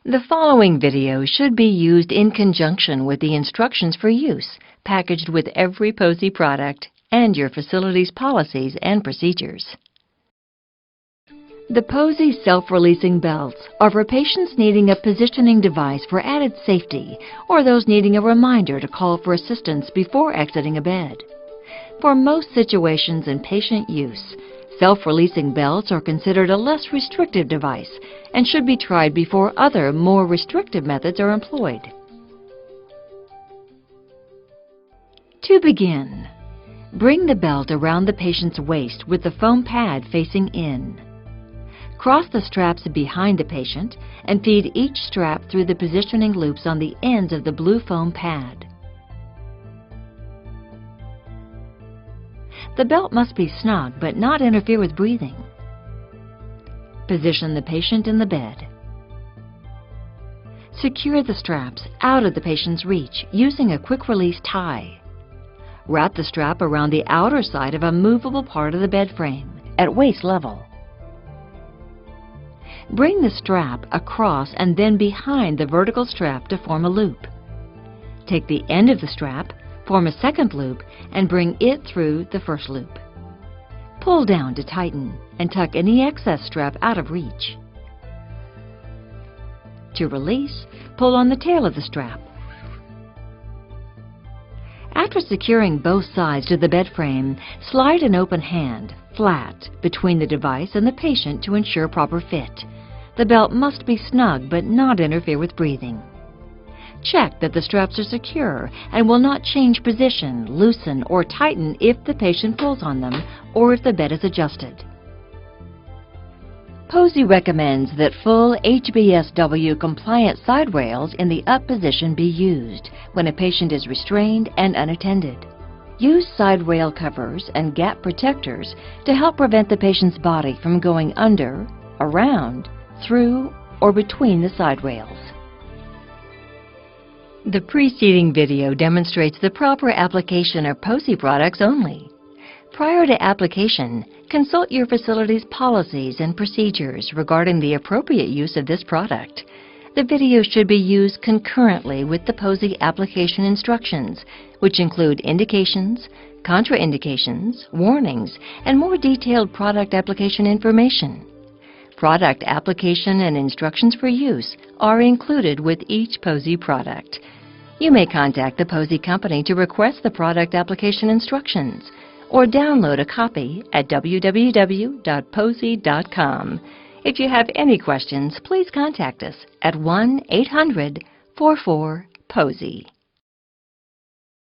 The following video should be used in conjunction with the instructions for use, packaged with every Posey product and your facility's policies and procedures. The Posey self-releasing belts are for patients needing a positioning device for added safety or those needing a reminder to call for assistance before exiting a bed. For most situations in patient use, self-releasing belts are considered a less restrictive device and should be tried before other, more restrictive methods are employed. To begin, bring the belt around the patient's waist with the foam pad facing in. Cross the straps behind the patient and feed each strap through the positioning loops on the ends of the blue foam pad. The belt must be snug but not interfere with breathing. Position the patient in the bed. Secure the straps out of the patient's reach using a quick-release tie. Wrap the strap around the outer side of a movable part of the bed frame at waist level. Bring the strap across and then behind the vertical strap to form a loop. Take the end of the strap, form a second loop, and bring it through the first loop. Pull down to tighten and tuck any excess strap out of reach. To release, pull on the tail of the strap. After securing both sides to the bed frame, slide an open hand flat between the device and the patient to ensure proper fit. The belt must be snug but not interfere with breathing. Check that the straps are secure and will not change position, loosen, or tighten if the patient pulls on them or if the bed is adjusted. Posey recommends that full HBSW compliant side rails in the up position be used when a patient is restrained and unattended. Use side rail covers and gap protectors to help prevent the patient's body from going under, around, through, or between the side rails. The preceding video demonstrates the proper application of Posey products only. Prior to application, consult your facility's policies and procedures regarding the appropriate use of this product. The video should be used concurrently with the Posey application instructions, which include indications, contraindications, warnings, and more detailed product application information. Product application and instructions for use are included with each Posey product. You may contact the Posey Company to request the product application instructions or download a copy at www.posey.com. If you have any questions, please contact us at 1-800-44-POSEY.